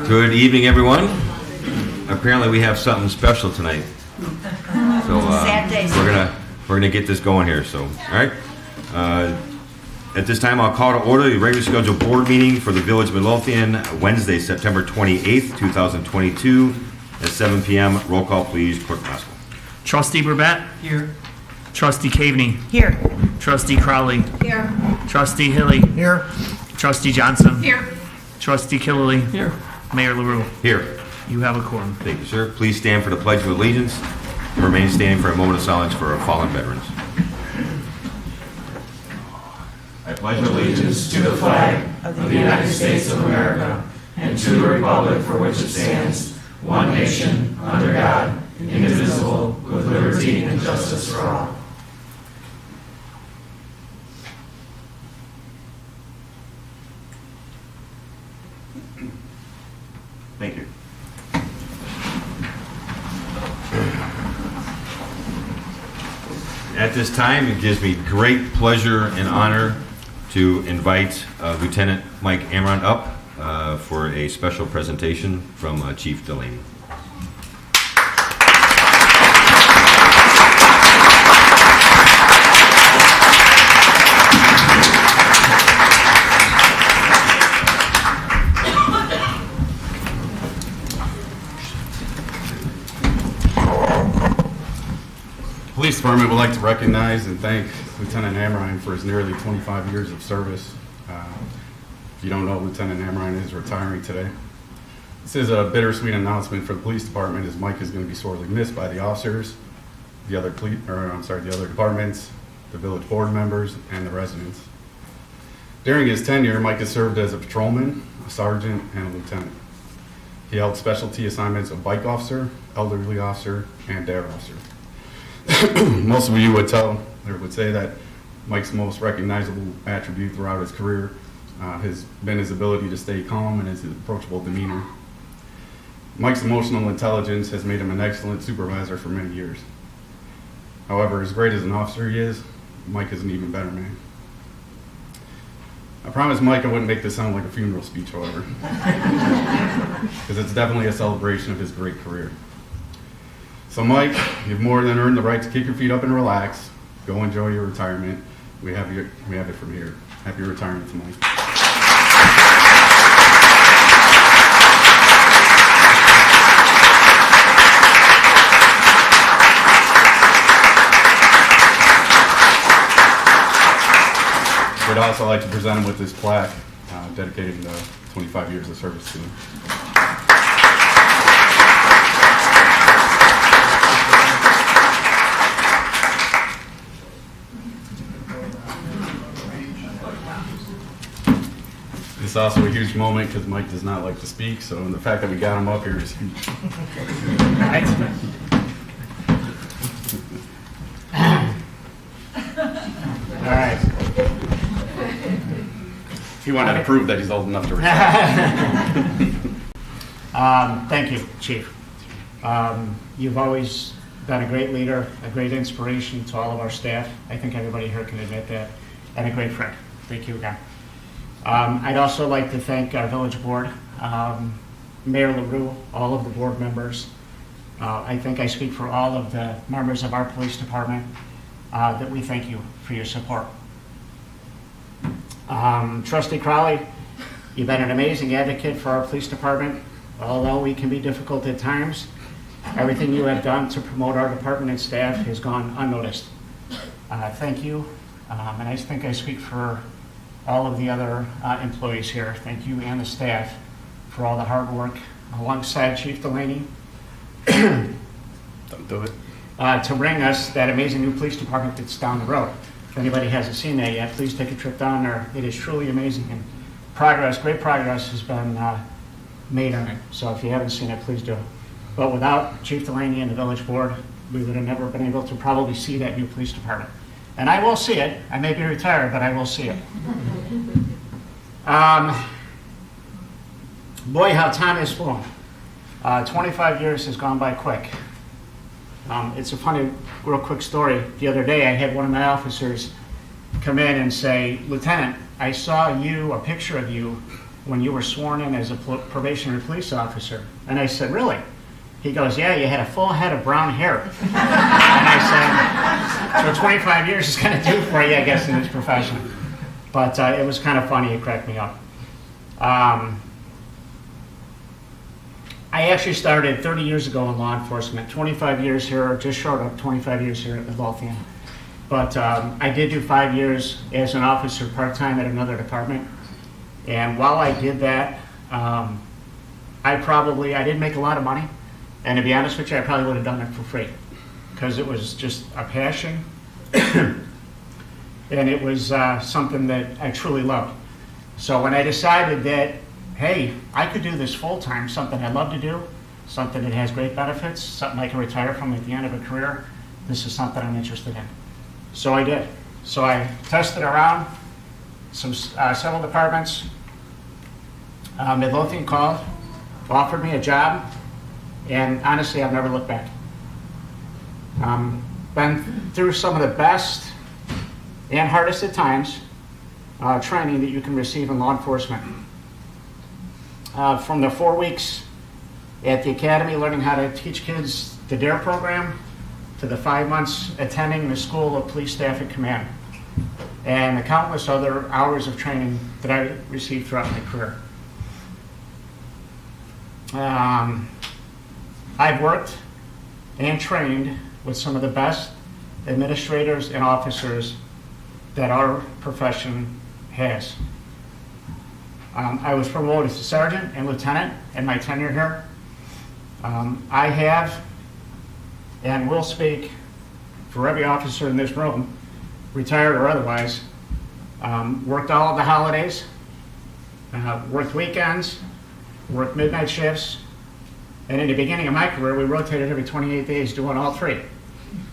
Good evening, everyone. Apparently, we have something special tonight. So we're gonna get this going here. So, all right. At this time, I'll call to order the regularly scheduled board meeting for the Village of Midlothian, Wednesday, September 28th, 2022, at 7 p.m. Roll call, please. Clerk Pascal. Trustee Burbett. Here. Trustee Caveney. Here. Trustee Crowley. Here. Trustee Hilly. Here. Trustee Johnson. Here. Trustee Killily. Here. Mayor LaRue. Here. You have a quorum. Thank you, sir. Please stand for the Pledge of Allegiance and remain standing for a moment of silence for our fallen veterans. I pledge allegiance to the flag of the United States of America and to the republic for which it stands, one nation, under God, indivisible, with liberty and justice for all. Thank you. At this time, it gives me great pleasure and honor to invite Lieutenant Mike Amron up for a special presentation from Chief Delaney. The Police Department would like to recognize and thank Lieutenant Amron for his nearly 25 years of service. If you don't know, Lieutenant Amron is retiring today. This is a bittersweet announcement for the Police Department, as Mike is going to be sorely missed by the officers, the other departments, the village board members, and the residents. During his tenure, Mike has served as a patrolman, a sergeant, and a lieutenant. He held specialty assignments of bike officer, elderly officer, and dare officer. Most of you would say that Mike's most recognizable attribute throughout his career has been his ability to stay calm and his approachable demeanor. Mike's emotional intelligence has made him an excellent supervisor for many years. However, as great as an officer he is, Mike is an even better man. I promised Mike I wouldn't make this sound like a funeral speech, however, because it's definitely a celebration of his great career. So Mike, you've more than earned the right to kick your feet up and relax. Go enjoy your retirement. We have it from here. Happy retirement to Mike. We'd also like to present him with this plaque dedicating the 25 years of service to him. It's also a huge moment because Mike does not like to speak, so the fact that we got him up here is huge. All right. He wanted to prove that he's old enough to retire. Thank you, Chief. You've always been a great leader, a great inspiration to all of our staff. I think everybody here can admit that, and a great friend. Thank you again. I'd also like to thank our village board, Mayor LaRue, all of the board members. I think I speak for all of the members of our police department that we thank you for your support. Trustee Crowley, you've been an amazing advocate for our police department. Although we can be difficult at times, everything you have done to promote our department and staff has gone unnoticed. Thank you, and I think I speak for all of the other employees here. Thank you and the staff for all the hard work alongside Chief Delaney Don't do it. to bring us that amazing new police department that's down the road. If anybody hasn't seen that yet, please take a trip down there. It is truly amazing, and great progress has been made on it. So if you haven't seen it, please do. But without Chief Delaney and the village board, we would have never been able to probably see that new police department. And I will see it. I may be retired, but I will see it. Boy, how time has flown. 25 years has gone by quick. It's a funny, real quick story. The other day, I had one of my officers come in and say, Lieutenant, I saw you, a picture of you, when you were sworn in as a probationary police officer. And I said, really? He goes, yeah, you had a full head of brown hair. And I said, so 25 years is going to do for you, I guess, in this profession. But it was kind of funny. It cracked me up. I actually started 30 years ago in law enforcement, 25 years here, just short of 25 years here at Midlothian. But I did do 5 years as an officer part-time at another department. And while I did that, I didn't make a lot of money. And to be honest with you, I probably would have done it for free because it was just a passion. And it was something that I truly loved. So when I decided that, hey, I could do this full-time, something I love to do, something that has great benefits, something I can retire from at the end of a career, this is something I'm interested in. So I did. So I tested around several departments. Midlothian called, offered me a job, and honestly, I've never looked back. Been through some of the best and hardest at times training that you can receive in law enforcement. From the 4 weeks at the academy learning how to teach kids the DARE program to the 5 months attending the School of Police Staff and Command and the countless other hours of training that I received throughout my career. I've worked and trained with some of the best administrators and officers that our profession has. I was promoted to sergeant and lieutenant in my tenure here. I have and will speak for every officer in this room, retired or otherwise, worked all of the holidays, worked weekends, worked midnight shifts, and in the beginning of my career, we rotated every 28 days doing all three.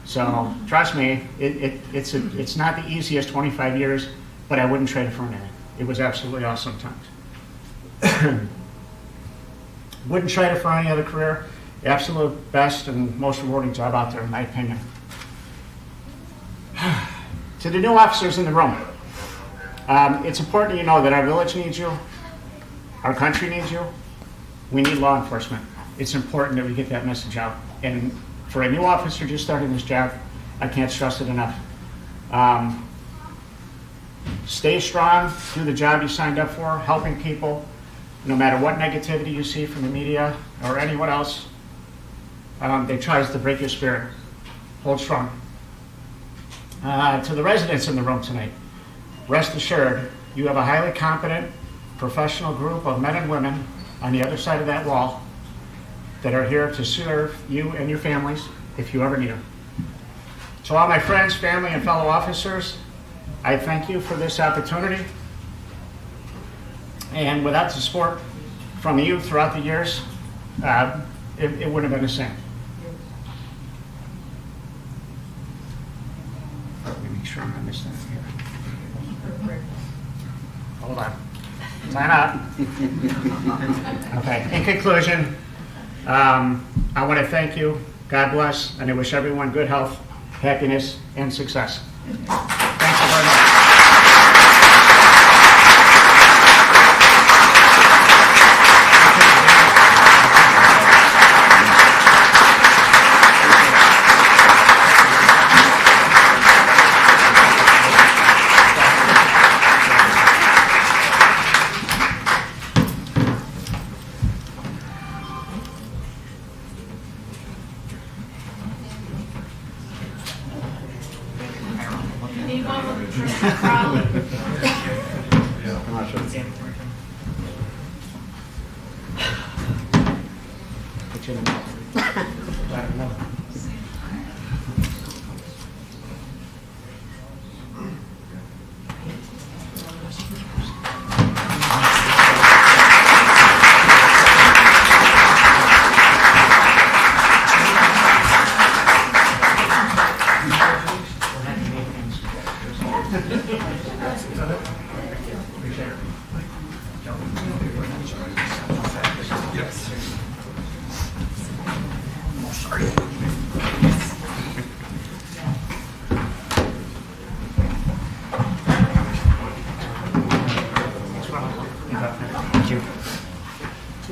So trust me, it's not the easiest 25 years, but I wouldn't trade it for anything. It was absolutely awesome times. Wouldn't trade it for any other career. The absolute best and most rewarding job out there, in my opinion. To the new officers in the room, it's important you know that our village needs you, our country needs you, we need law enforcement. It's important that we get that message out. And for a new officer just starting this job, I can't stress it enough. Stay strong, do the job you signed up for, helping people, no matter what negativity you see from the media or anyone else that tries to break your spirit. Hold strong. To the residents in the room tonight, rest assured, you have a highly competent, professional group of men and women on the other side of that wall that are here to serve you and your families if you ever need them. To all my friends, family, and fellow officers, I thank you for this opportunity. And without the support from you throughout the years, it wouldn't have been the same. Let me make sure I'm not missing anything here. Hold on. Sign up. Okay. In conclusion, I want to thank you. God bless, and I wish everyone good health, happiness, and success. Thank you very much.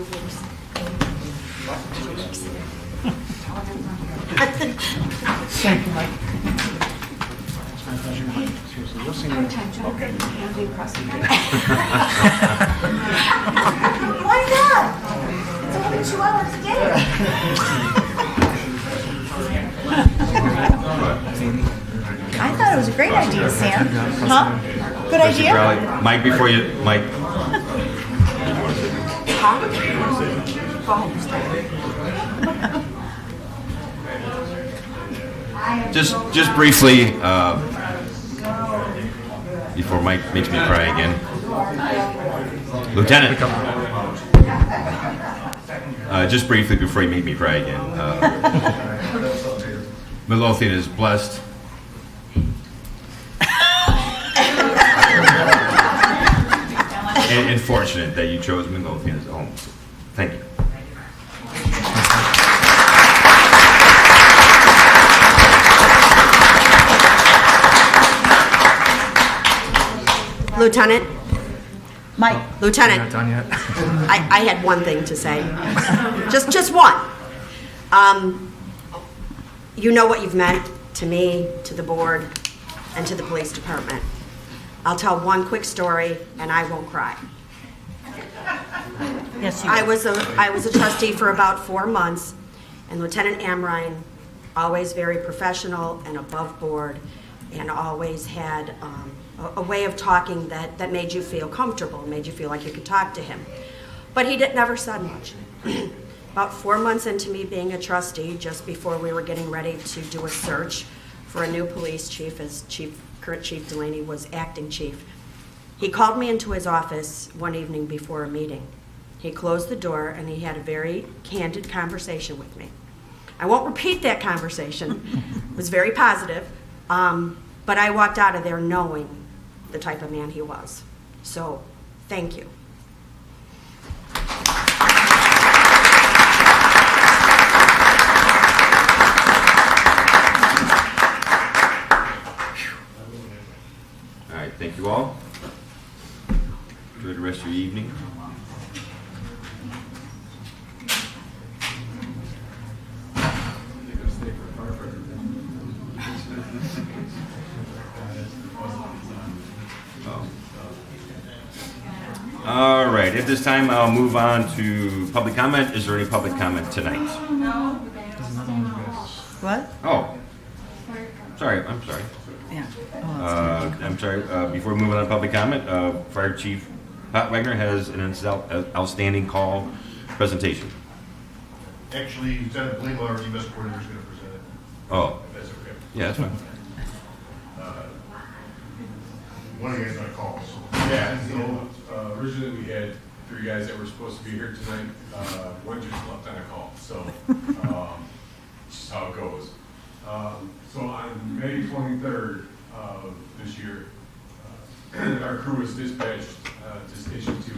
Thank you, Mike. It's my pleasure, Mike. Seriously, you'll sing it. Okay. Why not? It's only 2 hours a day. I thought it was a great idea, Sam. Huh? Good idea? Mike, before you, Mike, Huh? Go ahead, you start. just briefly, before Mike makes me cry again. Lieutenant, just briefly before you make me cry again. Midlothian is blessed. and fortunate that you chose Midlothian as a home. So, thank you. Lieutenant, Mike, Not Lieutenant, done yet. I had one thing to say. Just one. You know what you've meant to me, to the board, and to the police department. I'll tell one quick story, and I won't cry. yes, you I was a trustee for about 4 months, and Lieutenant Amron, always very professional and above board, and always had a way of talking that made you feel comfortable, made you feel like you could talk to him. But he never said much. About 4 months into me being a trustee, just before we were getting ready to do a search for a new police chief, as current Chief Delaney was acting chief, he called me into his office one evening before a meeting. He closed the door and he had a very candid conversation with me. I won't repeat that conversation. It was very positive, but I walked out of there knowing the type of man he was. So, thank you. All right, thank you all. Enjoy the rest of your evening. All right, at this time, I'll move on to public comment. Is there any public comment tonight? What? Oh, sorry, I'm sorry. Yeah. I'm sorry, before we move on to public comment, Fire Chief Pat Wagner has an outstanding call presentation. Actually, Lieutenant Blingle, our EMS coordinator, is going to present it. Oh, If that's okay. yeah, that's fine. One of you guys got calls. Yeah, so originally we had 3 guys that were supposed to be here tonight. One just left on a call, so just how it goes. So on May 23rd of this year, our crew was dispatched to Station 2,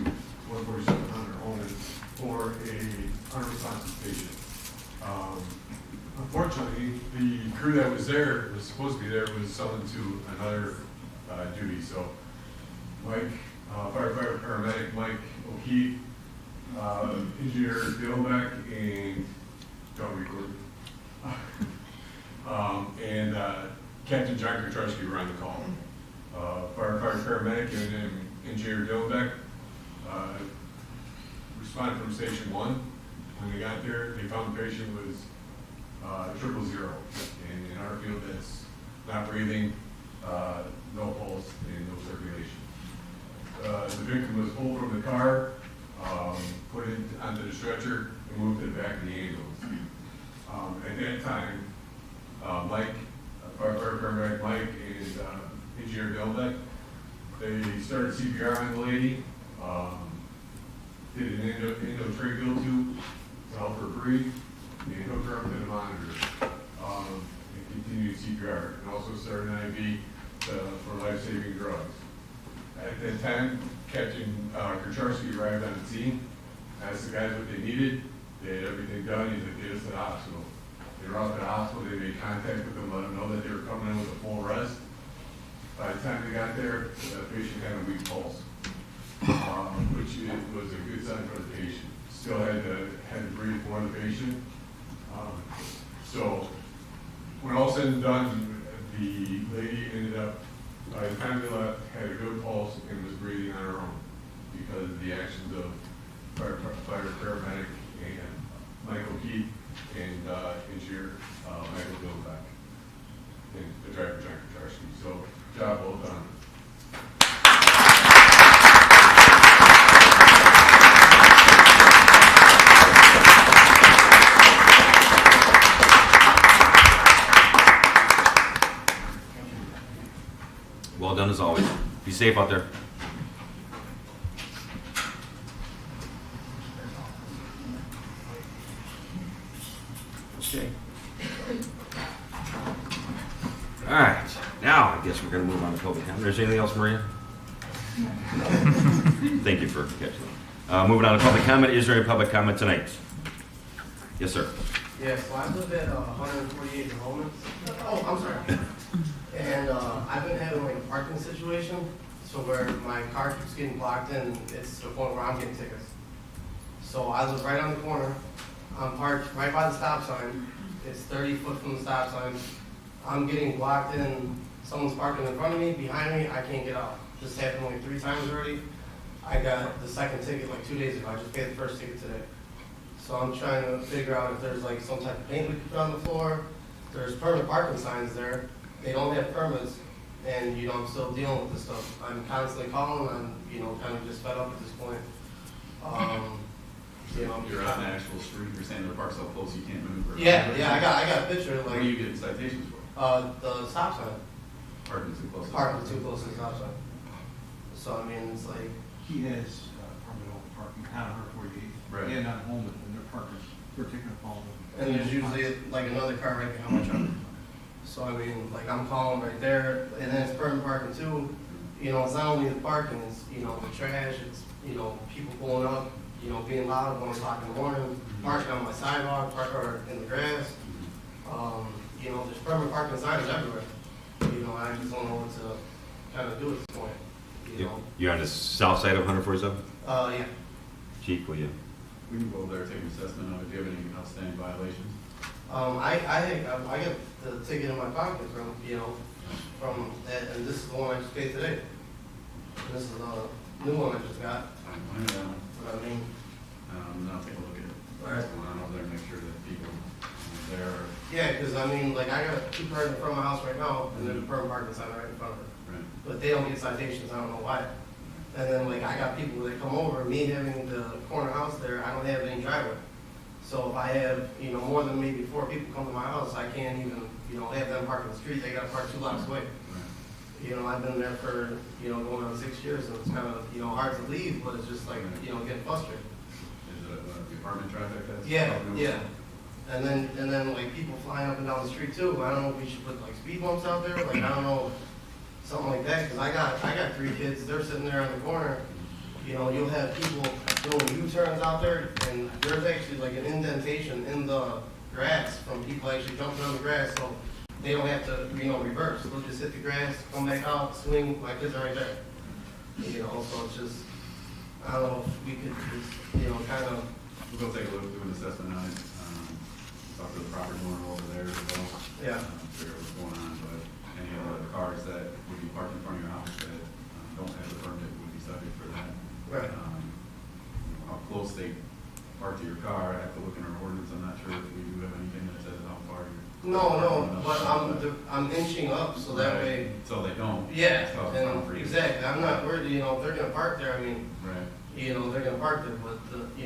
14700 Holman, for a unresponsive patient. Unfortunately, the crew that was there, was supposed to be there, was summoned to another duty. So Mike, firefighter paramedic Mike O'Keefe, engineer Dillbeck, and don't record. And Captain John Kucharski were on the call. Firefighter paramedic and engineer Dillbeck responded from Station 1. When they got there, they found the patient was 000, and in our field that's not breathing, no pulse, and no circulation. The victim was pulled from the car, put it onto the stretcher, and moved to the back of the ambulance. At that time, Mike, firefighter paramedic Mike, and engineer Dillbeck, they started CPR on the lady, did an endotracheal tube to help her breathe, and hooked her up to the monitor, and continued CPR, and also started an IV for life-saving drugs. At that time, Captain Kucharski arrived on the scene, asked the guys what they needed. They had everything done. He's like, get us to the hospital. They were out to the hospital. They made contact with them, let them know that they were coming in with a full rest. By the time they got there, the patient had a weak pulse, which was a good sign for the patient. still had to breathe for the patient. So when all said and done, the lady ended up, by the time they left, had a good pulse and was breathing on her own because of the actions of fire paramedic and Michael Keith and engineer Michael Billback and the driver John Kaczarski. So job well done. Well done as always. Be safe out there. Okay. All right. Now I guess we're going to move on to public comment. Is there anything else, Maria? Thank you for catching that. Moving on to public comment. Is there any public comment tonight? Yes, sir. Yeah, so I live at 148 enrollments. Oh, I'm sorry. And I've been having like a parking situation, so where my car keeps getting blocked in, it's to the point where I'm getting tickets. So I live right on the corner. I'm parked right by the stop sign. It's 30 foot from the stop sign. I'm getting blocked in. Someone's parking in front of me, behind me. I can't get out. This happened like 3 times already. I got the second ticket like 2 days ago. I just paid the first ticket today. So I'm trying to figure out if there's like some type of paint we could put on the floor. There's permanent parking signs there. They don't have permits, and I'm still dealing with this stuff. I'm constantly calling. I'm kind of just fed up at this point. You're on the actual street. You're saying the park's so close you can't move. Yeah. I got a picture. Like, what are you getting citations for? The stop sign. Parking too close. Parking too close to the stop sign. So I mean, it's like he has permanent parking on 148 right. And on Holman, and their parking, they're taking a fall. And there's usually like another car right behind my truck. So I mean, like I'm calling right there, and then it's permanent parking too. It's not only the parking, it's the trash, it's people pulling up, being loud at 1 o'clock in the morning, parking on my sidewalk, or in the grass. There's permanent parking signs everywhere. I just don't know what to kind of do at this point. You're on the south side of 147? Yeah. Chief, will you? We can go over there, take an assessment of it. Do you have any outstanding violations? I get the ticket in my pocket from that, and this is the one I just paid today. And this is the new one I just got. But I mean, I'll take a look at it. Alright. What's going on over there, make sure that people there. yeah, because I mean, like I got 2 cars in front of my house right now, and there's a permanent parking sign right in front of it. Right. But they don't get citations. I don't know why. And then like I got people that come over. Me having the corner house there, I don't have any driveway. So if I have, more than maybe 4 people come to my house, I can't even, have them park in the street. They got to park 2 blocks away. Right. I've been there for, going on 6 years, and it's kind of, hard to leave, but it's just like, getting frustrated. Is it the apartment traffic that's? Yeah. And then like people flying up and down the street too. I don't know if we should put like speed bumps out there. Like I don't know, something like that. Because I got 3 kids. They're sitting there on the corner. You'll have people doing U-turns out there, and there's actually like an indentation in the grass from people actually jumping on the grass, so they don't have to, reverse. They'll just hit the grass, come back out, swing. My kids are right there. So it's just, I don't know if we could just, kind of. We'll go take a look, do an assessment on it. Talk to the property owner over there as well. Yeah. Figure out what's going on, but any of the cars that would be parked in front of your house that don't have the permit would be subject for that. Right. How close they park to your car, I have to look in our ordinance. I'm not sure if we do have anything that says how far you're. No, but I'm inching up so that way. So they don't. Yeah, So it's and concrete. exactly. I'm not worried. If they're gonna park there, I mean, Right. they're gonna park there. But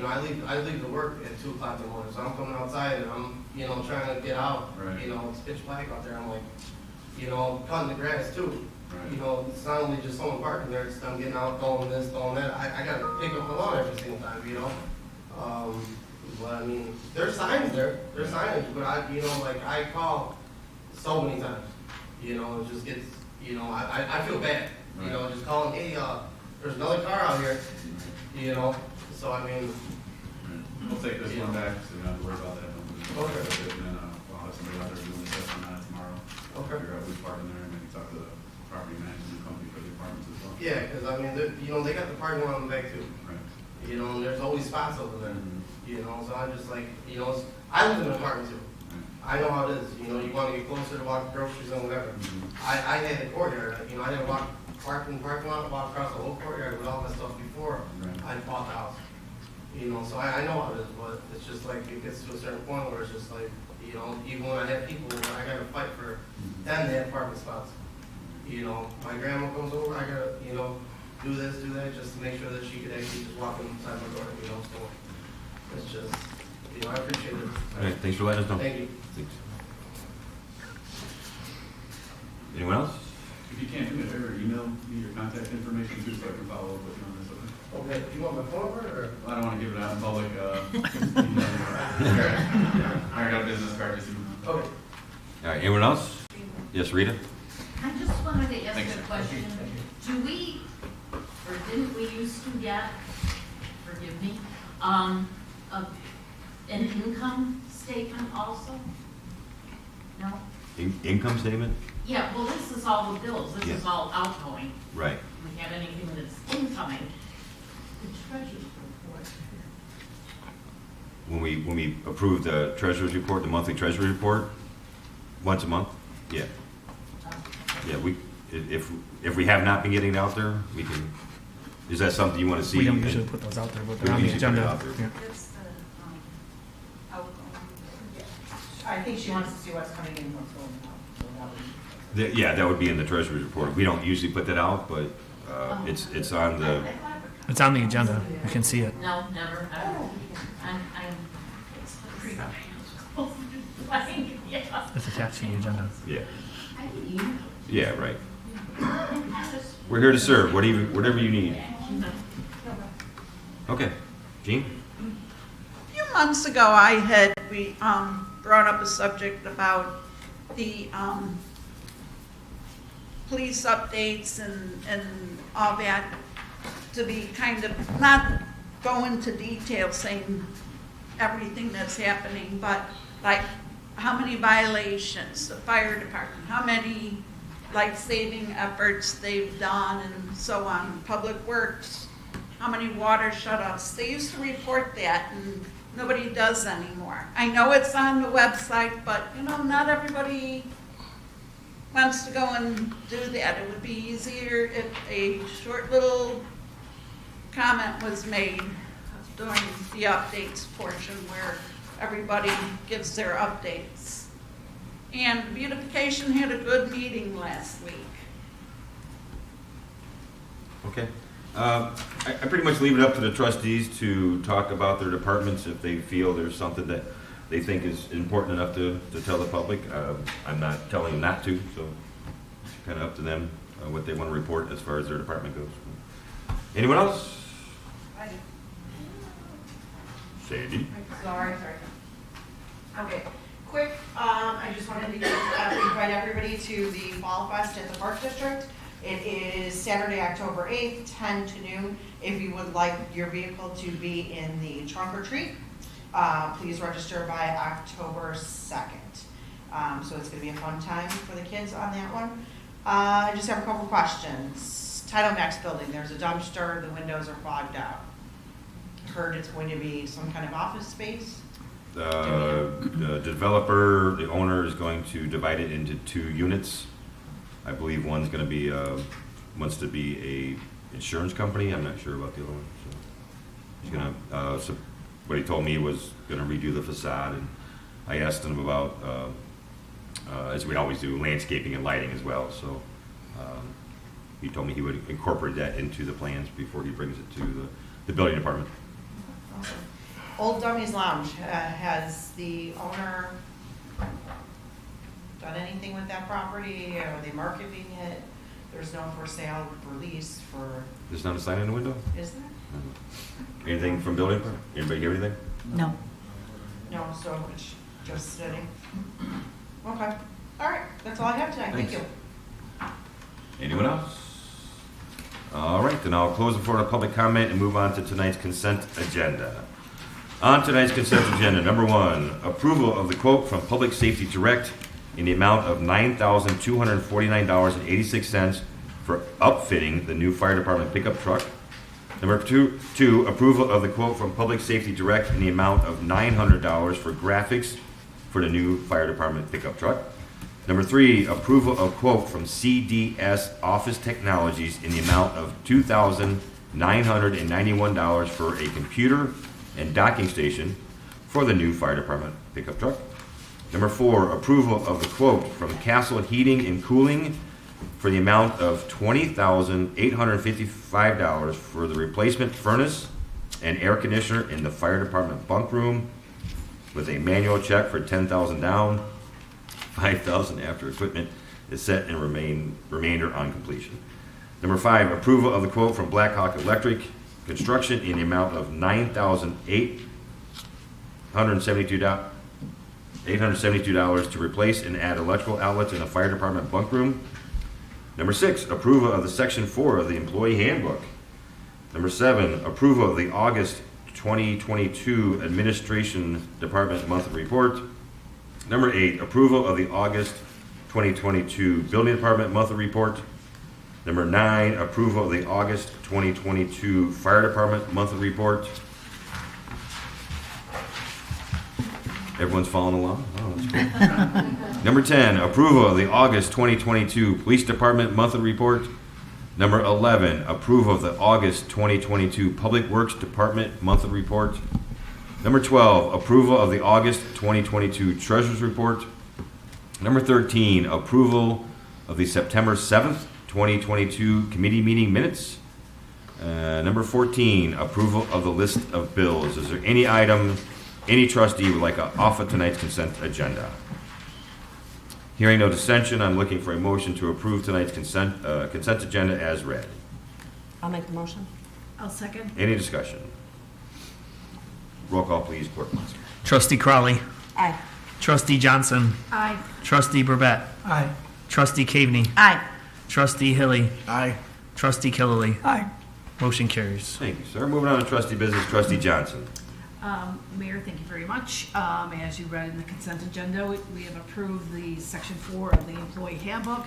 I leave to work at 2 o'clock in the morning, so I'm coming outside and I'm trying to get out. Right. It's pitch black out there. I'm like, cutting the grass too. Right. It's not only just someone parking there. It's I'm getting out, throwing this, throwing that. I gotta pick up the lawn every single time. But I mean, there's signs there. There's signage, but I call so many times. It just gets, I feel bad. Right. Just calling, hey, there's another car out here. So I mean. We'll take this one back, so you don't have to worry about that. Okay. And then we'll have somebody out there doing the assessment on it tomorrow. Okay. Figure out who's parking there, and maybe talk to the property management company for the apartments as well. Yeah, because I mean, they got the parking lot on the back too. Right. And there's always spots over there. Mm-hmm. I'm just like, you know, I live in an apartment too. I know how it is, you know, you wanna get closer to walk groceries and whatever. I had a courtyard, you know, I didn't park in the parking lot, walk across the whole courtyard with all my stuff before I bought the house. You know, so I know how it is, but it's just like, it gets to a certain point where it's just like, you know, even when I have people, I gotta fight for them to have parking spots. You know, my grandma comes over, I gotta, you know, do this, do that, just to make sure that she could actually just walk inside my door, you know, so it's just, you know, I appreciate it. All right, thanks for letting us know. Thank you. Thanks. Anyone else? If you can't do me a favor, email me your contact information too, so I can follow up with you on this, okay? Okay, do you want my phone number, or? I don't want to give it out in public, I got a business card, just email. Okay. All right, anyone else? Yes, Rita? I just wanted to ask Thanks. a question. Do we, or didn't we used to get, forgive me, an income statement also? No? Income statement? Yeah, well, this is all the bills. This is Yeah. all outgoing. Right. We have anything that's incoming. The treasurer's report. When we approve the treasurer's report, the monthly treasurer's report, once a month, yeah. Yeah, if we have not been getting it out there, we can, is that something you want to see? We don't usually put those out there, but they're on the usually put it agenda. out there. Yeah. It's the, outgoing. I think she wants to see what's coming in, what's going out. So that would- Yeah, that would be in the treasurer's report. We don't usually put that out, but it's on the, It's on the agenda. You can see it. No, never. I'm it's yeah. It's attached to the agenda. yeah. I can email. Yeah, right. We're here to serve, whatever you need. Okay. Jean? A few months ago, we brought up a subject about the police updates and all that, to be kind of, not go into detail saying everything that's happening, but like how many violations, the fire department, how many life-saving efforts they've done and so on, public works, how many water shut-offs. They used to report that and nobody does anymore. I know it's on the website, but you know, not everybody wants to go and do that. It would be easier if a short little comment was made during the updates portion where everybody gives their updates. And beautification had a good meeting last week. Okay. I pretty much leave it up to the trustees to talk about their departments if they feel there's something that they think is important enough to tell the public. I'm not telling them not to, so it's kind of up to them what they want to report as far as their department goes. Anyone else? Sandy? Sorry. Okay, quick, I just wanted to invite everybody to the Fall Fest at the Park District. It is Saturday, October 8th, 10 to noon. If you would like your vehicle to be in the trunk or treat, please register by October 2nd. So it's gonna be a fun time for the kids on that one. I just have a couple questions. Title Max building, there's a dumpster, the windows are fogged out. Heard it's going to be some kind of office space. The developer, the owner is going to divide it into 2 units. I believe one's going to be, wants to be a insurance company. I'm not sure about the other one. So he's going to, so what he told me was going to redo the facade, and I asked him about, as we always do, landscaping and lighting as well. So he told me he would incorporate that into the plans before he brings it to the building department. Awesome. Old Dummies Lounge, has the owner done anything with that property? Are they marketing it? There's no for sale release for, There's not a sign in the window? is there? Anything from building department? Anybody get anything? No. No, so it's just sitting. Okay, all right, that's all I have tonight, thank you. Anyone else? All right, then I'll close the floor to public comment and move on to tonight's consent agenda. On tonight's consent agenda, number 1, approval of the quote from Public Safety Direct in the amount of $9,249.86 for upfitting the new fire department pickup truck. Number two, approval of the quote from Public Safety Direct in the amount of $900 for graphics for the new fire department pickup truck. Number three, approval of quote from CDS Office Technologies in the amount of $2,991 for a computer and docking station for the new fire department pickup truck. Number four, approval of the quote from Castle Heating and Cooling for the amount of $20,855 for the replacement furnace and air conditioner in the fire department bunk room with a manual check for $10,000 down, $5,000 after equipment is set and remainder on completion. Number five, approval of the quote from Blackhawk Electric Construction in the amount of $872 to replace and add electrical outlets in the fire department bunk room. Number six, approval of the Section 4 of the Employee Handbook. Number seven, approval of the August 2022 Administration Department Monthly Report. Number eight, approval of the August 2022 Building Department Monthly Report. Number nine, approval of the August 2022 Fire Department Monthly Report. Everyone's following along? Oh, that's cool. Number 10, approval of the August 2022 Police Department Monthly Report. Number 11, approval of the August 2022 Public Works Department Monthly Report. Number 12, approval of the August 2022 Treasurer's Report. Number 13, approval of the September 7th, 2022 Committee Meeting Minutes. Number 14, approval of the list of bills. Is there any item any trustee would like off of tonight's consent agenda? Hearing no dissension, I'm looking for a motion to approve tonight's consent agenda as read. I'll make the motion. I'll second. Any discussion? Roll call, please, Clerk. Trustee Crawley. Aye. Trustee Johnson. Aye. Trustee Burbette. Aye. Trustee Caveney. Aye. Trustee Hilly. Aye. Trustee Killily. Aye. Motion carries. Thank you, sir. Moving on to trustee business, trustee Johnson. Mayor, thank you very much. As you read in the consent agenda, we have approved the Section 4 of the Employee Handbook.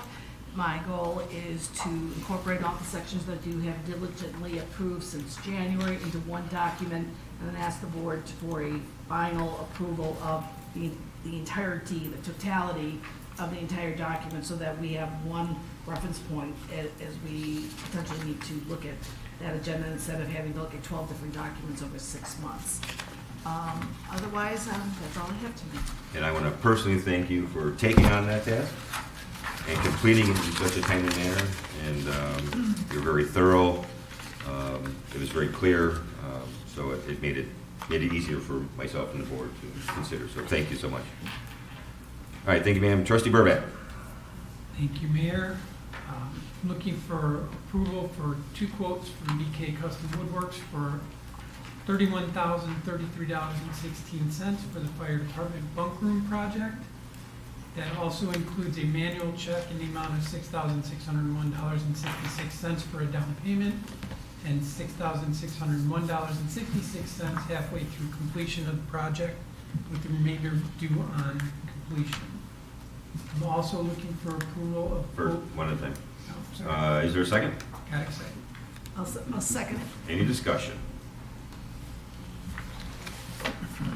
My goal is to incorporate all the sections that you have diligently approved since January into one document, and then ask the board for a final approval of the entirety, the totality of the entire document, so that we have one reference point as we potentially need to look at that agenda instead of having to look at 12 different documents over 6 months. Otherwise, that's all I have tonight. And I want to personally thank you for taking on that task and completing it in such a timely manner. And you're very thorough. It was very clear, so it made it easier for myself and the board to consider. So thank you so much. All right, thank you, ma'am. Trustee Burbette. Thank you, Mayor. Looking for approval for two quotes from BK Custom Woodworks for $31,033.16 for the fire department bunk room project. That also includes a manual check in the amount of $6,601.66 for a down payment and $6,601.66 halfway through completion of the project, with the remainder due on completion. I'm also looking for approval of For one at a time. Oh, sorry. Is there a second? Got excited. I'll second it. Any discussion?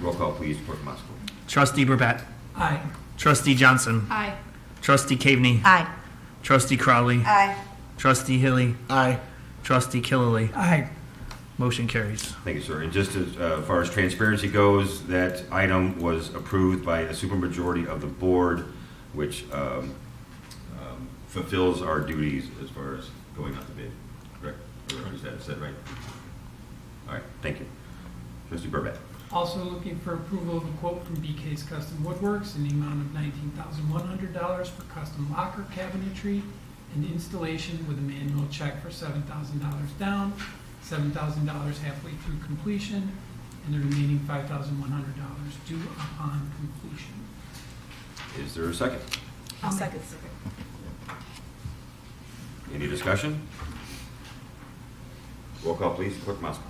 Roll call, please, Clerk Moscow. Trustee Burbette. Aye. Trustee Johnson. Aye. Trustee Caveney. Aye. Trustee Crawley. Aye. Trustee Hilly. Aye. Trustee Killily. Aye. Motion carries. Thank you, sir. And just as far as transparency goes, that item was approved by a supermajority of the board, which fulfills our duties as far as going out to bid. Correct? Or is that right? All right, thank you. Trustee Burbette. Also looking for approval of a quote from BK's Custom Woodworks in the amount of $19,100 for custom locker cabinetry and installation with a manual check for $7,000 down, $7,000 halfway through completion, and the remaining $5,100 due upon completion. Is there a second? I'll second. Any discussion? Roll call, please. Clerk Moscow.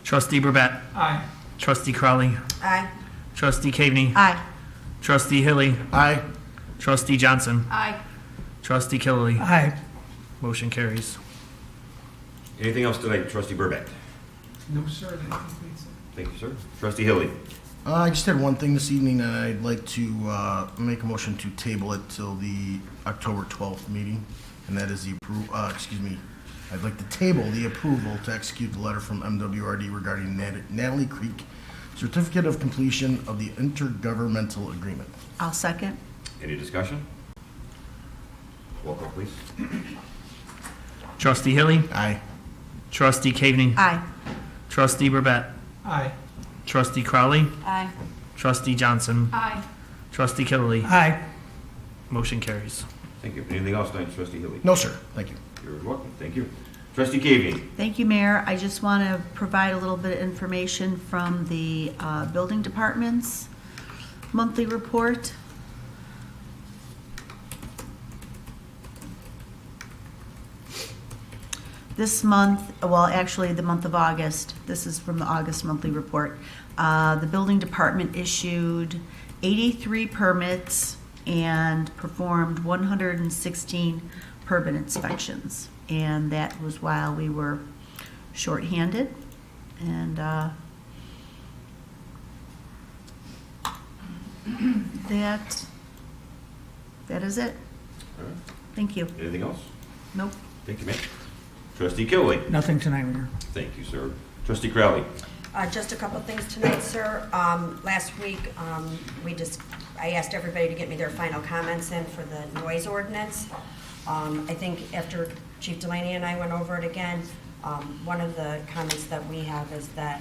Trustee Burbette. Aye. Trustee Crawley. Aye. Trustee Caveney. Aye. Trustee Hilly. Aye. Trustee Johnson. Aye. Trustee Killily. Aye. Motion carries. Anything else tonight, Trustee Burbette? No, sir, that completes it. Thank you, sir. Trustee Hilly. I just had one thing this evening, and I'd like to make a motion to table it till the October 12th meeting, and that is the I'd like to table the approval to execute the letter from MWRD regarding Natalie Creek Certificate of Completion of the Intergovernmental Agreement. I'll second. Any discussion? Roll call, please. Trustee Hilly, Aye. Trustee Caveney, Aye. Trustee Burbette, Aye. Trustee Crowley, Aye. Trustee Johnson, Aye. Trustee Killily. Aye. Motion carries. Thank you. Anything else tonight, Trustee Hilly? No, sir. Thank you. You're welcome. Thank you. Trustee Caveney. Thank you, Mayor. I just want to provide a little bit of information from the building department's monthly report. This month, well, actually, the month of August, this is from the August monthly report. The building department issued 83 permits and performed 116 permit inspections. And that was while we were shorthanded. And that is it. All right. Thank you. Anything else? Nope. Thank you, ma'am. Trustee Killily. Nothing tonight, Mayor. Thank you, sir. Trustee Crowley. Just a couple of things tonight, sir. Last week, I asked everybody to get me their final comments in for the noise ordinance. I think after Chief Delaney and I went over it again, one of the comments that we have is that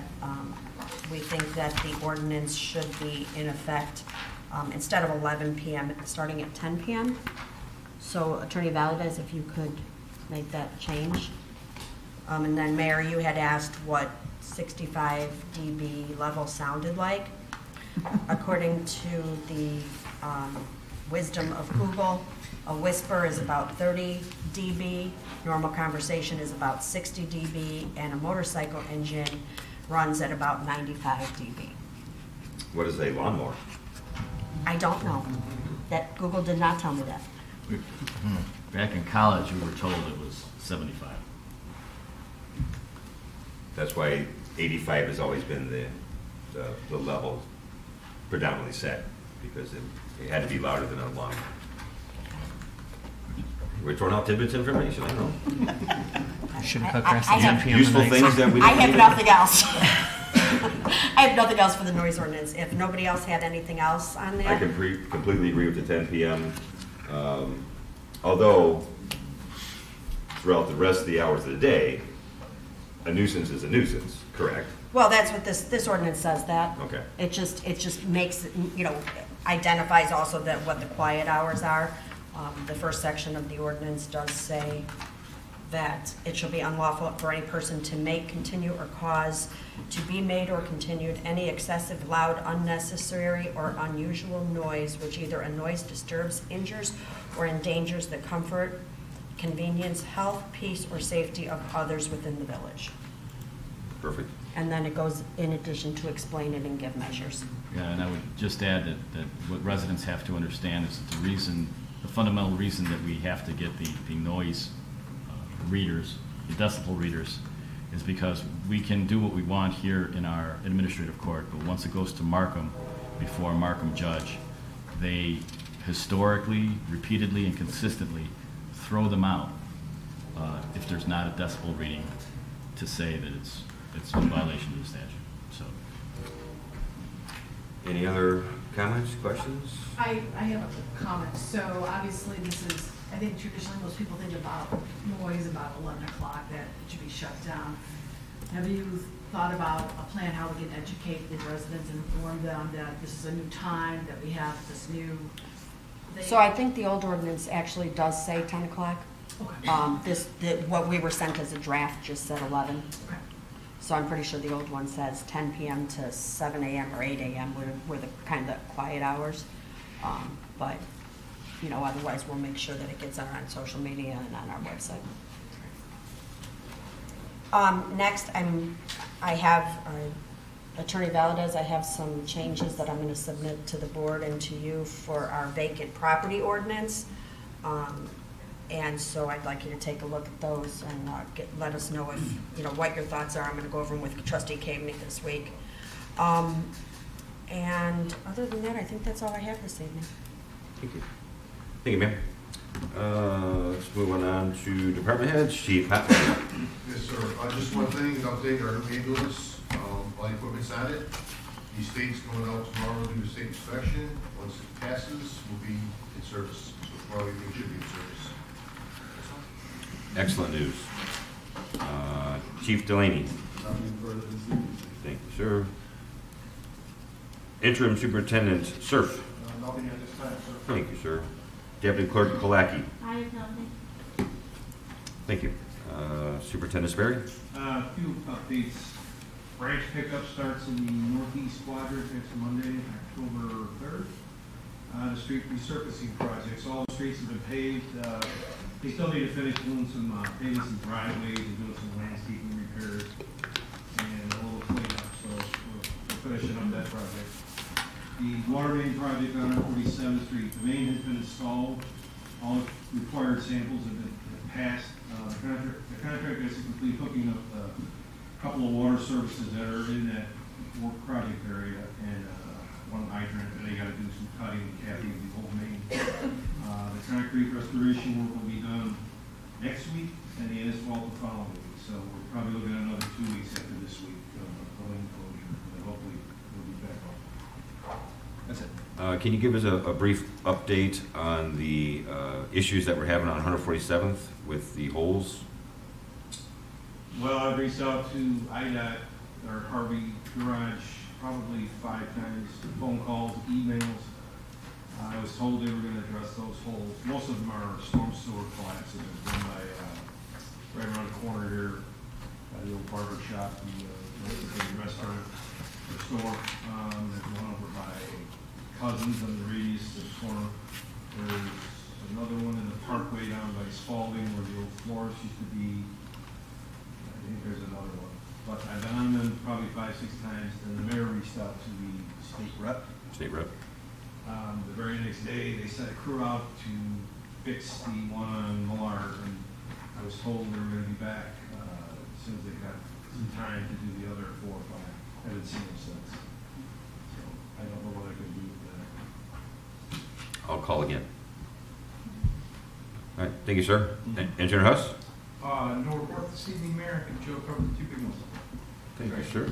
we think that the ordinance should be in effect instead of 11 p.m., starting at 10 p.m. So Attorney Valdez, if you could make that change. And then Mayor, you had asked what 65 dB level sounded like. According to the wisdom of Google, a whisper is about 30 dB, normal conversation is about 60 dB, and a motorcycle engine runs at about 95 dB. What is a lawnmower? I don't know. That Google did not tell me that. Back in college, we were told it was 75. That's why 85 has always been the level predominantly set, because it had to be louder than a lawnmower. We're throwing out tidbits information, I don't know. Should have cut grass I at have 10 p.m. Useful tonight. things that we I don't have need. nothing else. I have nothing else for the noise ordinance. If nobody else had anything else on I that. can completely agree with the 10 p.m. Although throughout the rest of the hours of the day, a nuisance is a nuisance, correct? Well, that's what this ordinance says that. Okay. It just makes, identifies also that what the quiet hours are. The first section of the ordinance does say that it shall be unlawful for any person to make, continue, or cause to be made or continued any excessive, loud, unnecessary, or unusual noise which either annoys, disturbs, injures, or endangers the comfort, convenience, health, peace, or safety of others within the village. Perfect. And then it goes in addition to explain it and give measures. Yeah, and I would just add that what residents have to understand is that the fundamental reason that we have to get the noise readers, the decibel readers, is because we can do what we want here in our administrative court, but once it goes to Markham, before a Markham judge, they historically, repeatedly, and consistently throw them out if there's not a decibel reading to say that it's in violation of the statute. So, Any other comments, questions? I have a comment. So obviously this is, I think traditionally most people think about noise about 11 o'clock, that it should be shut down. Have you thought about a plan how we can educate the residents and inform them that this is a new time, that we have this new thing? So I think the old ordinance actually does say 10 o'clock. Okay. What we were sent as a draft just said 11. Okay. So I'm pretty sure the old one says 10 p.m. to 7 a.m. or 8 a.m. were the kind of quiet hours. But, otherwise we'll make sure that it gets on social media and on our website. Next, I have Attorney Valdez. I have some changes that I'm going to submit to the board and to you for our vacant property ordinance. And so I'd like you to take a look at those and let us know if, what your thoughts are. I'm going to go over them with Trustee Caveney this week. And other than that, I think that's all I have this evening. Thank you. Thank you, ma'am. Let's move on to department heads. Chief Hatton. Yes, sir. Just one thing, an update, our new ambulance, all the equipment's at it. The state's going out tomorrow to do a state inspection. Once it passes, we'll be in service. So tomorrow we should be in service. Excellent news. Chief Delaney. Nothing further this evening. Thank you, sir. Interim Superintendent Surf. Nothing at this time, sir. Thank you, sir. Deputy Clerk Kolacki. I have nothing. Thank you. Superintendent Sperry. A few updates. Branch pickup starts in the northeast quadrant next Monday, October 3rd. The street resurfacing projects, all the streets have been paved. They still need to finish doing some paving some driveways and doing some landscaping repairs and a little cleanup, so we're finishing up that project. The water main project on 147th Street, the main has been installed. All the required samples have been passed. The contractor has to complete hooking up a couple of water services that are in that work project area and one hydrant, and they gotta do some cutting and capping of the whole main. The concrete restoration work will be done next week and the asphalt the following week. So we're probably looking at another 2 weeks after this week of lane closure, and hopefully we'll be back on. That's it. Can you give us a brief update on the issues that we're having on 147th with the holes? Well, I've reached out to IDOT or Harvey Garage probably 5 times, phone calls, emails. I was told they were going to address those holes. Most of them are storm sewer collapses. There's one by right around the corner here by the old barber shop, the restaurant, the store. There's one over by Cousins on the radius of the corner. There's another one in the parkway down by Spalding where the old florist used to be. I think there's another one. But I've been on them probably 5, 6 times, and the mayor reached out to the state rep. State rep. The very next day, they sent a crew out to fix the one on Millard, and I was told they were going to be back as soon as they got some time to do the other 4 or 5. I haven't seen them since. So I don't know what I can do with that. I'll call again. All right, thank you, sir. Engineer Huss? No report this evening, Mayor. And Joe covered the 2 big ones. Thank you, sir.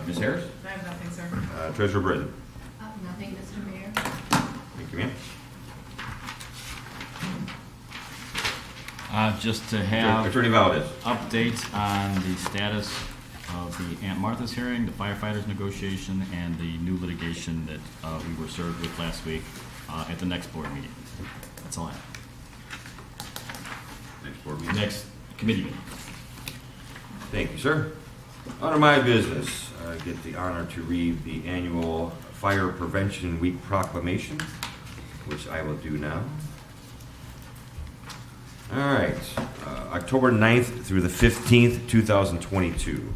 Ms. Harris? I have nothing, sir. Treasurer Britton? Nothing, Mr. Mayor. Thank you, ma'am. Just to have Attorney Valdez. updates on the status of the Aunt Martha's hearing, the firefighters negotiation, and the new litigation that we were served with last week at the next board meeting. That's all I have. Next board meeting. Next committee meeting. Thank you, sir. Under my business, I get the honor to read the annual Fire Prevention Week proclamation, which I will do now. All right, October 9th through the 15th, 2022.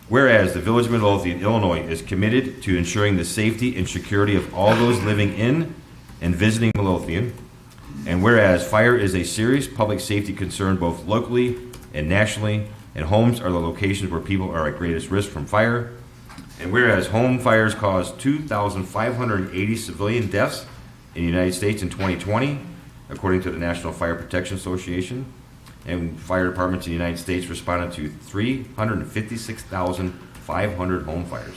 Whereas the Village of Midlothian, Illinois is committed to ensuring the safety and security of all those living in and visiting Midlothian, and whereas fire is a serious public safety concern both locally and nationally, and homes are the locations where people are at greatest risk from fire, and whereas home fires caused 2,580 civilian deaths in the United States in 2020, according to the National Fire Protection Association, and fire departments in the United States responded to 356,500 home fires.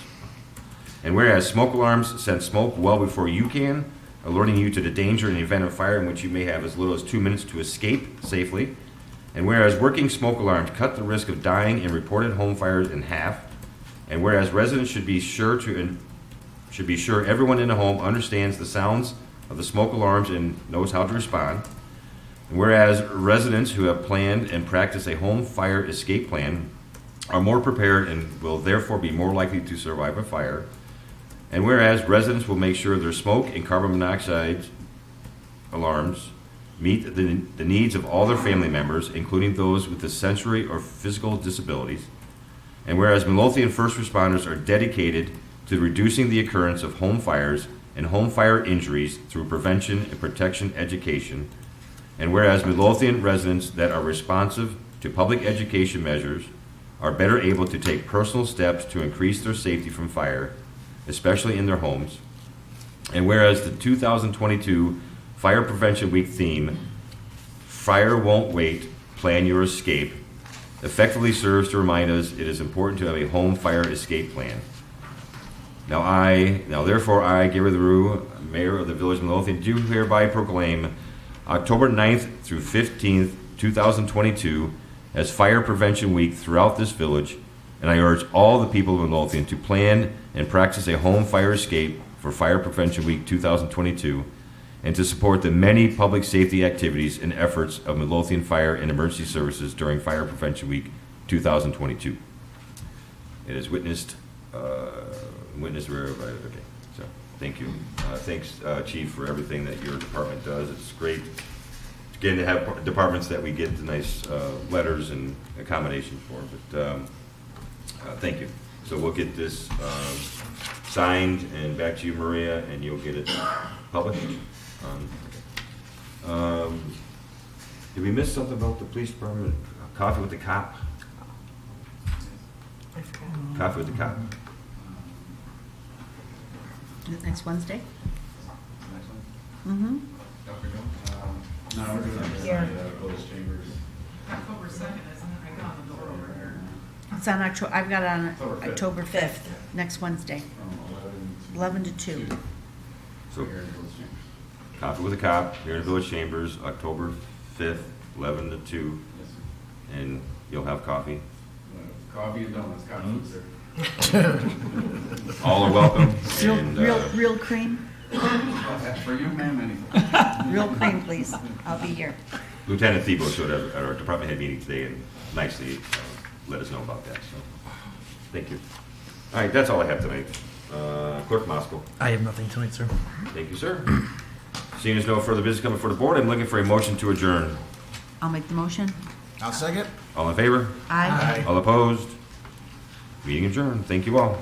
And whereas smoke alarms send smoke well before you can, alerting you to the danger in the event of fire in which you may have as little as 2 minutes to escape safely. And whereas working smoke alarms cut the risk of dying in reported home fires in half. And whereas residents should be sure everyone in the home understands the sounds of the smoke alarms and knows how to respond. And whereas residents who have planned and practiced a home fire escape plan are more prepared and will therefore be more likely to survive a fire. And whereas residents will make sure their smoke and carbon monoxide alarms meet the needs of all their family members, including those with the sensory or physical disabilities. And whereas Midlothian first responders are dedicated to reducing the occurrence of home fires and home fire injuries through prevention and protection education. And whereas Midlothian residents that are responsive to public education measures are better able to take personal steps to increase their safety from fire, especially in their homes. And whereas the 2022 Fire Prevention Week theme, Fire Won't Wait, Plan Your Escape, effectively serves to remind us it is important to have a home fire escape plan. Now therefore I, Gary LaRue, Mayor of the Village of Midlothian, do hereby proclaim October 9th through 15th, 2022 as Fire Prevention Week throughout this village, and I urge all the people of Midlothian to plan and practice a home fire escape for Fire Prevention Week 2022, and to support the many public safety activities and efforts of Midlothian Fire and Emergency Services during Fire Prevention Week 2022. It is witnessed wherever. Okay, so thank you. Thanks, Chief, for everything that your department does. It's great again to have departments that we get the nice letters and accommodations for. But thank you. So we'll get this signed and back to you, Maria, and you'll get it published. Did we miss something about the police department? Coffee with the cop? Coffee with the cop. Next Wednesday? Next one? Mm-hmm. No, we're doing it Here. at Village Chambers. October 2nd, isn't it? I got the door over here. It's on I've got it on October 5th. October 5th, next Wednesday, From 11 to 2. So here in Village Chambers. Coffee with a Cop here in Village Chambers, October 5th, 11 to 2, Yes, sir. and you'll have coffee. Coffee and donuts, coffee food, sir. All are welcome. And, Real cream? For you, ma'am, anything. Real cream, please. I'll be here. Lieutenant Thiebaud showed up at our department head meeting today and nicely let us know about that. So, thank you. All right, that's all I have tonight. Clerk Moscow. I have nothing tonight, sir. Thank you, sir. Seeing as no further business coming before the board, I'm looking for a motion to adjourn. I'll make the motion. I'll second. All in favor? Aye. All opposed? Meeting adjourned. Thank you all.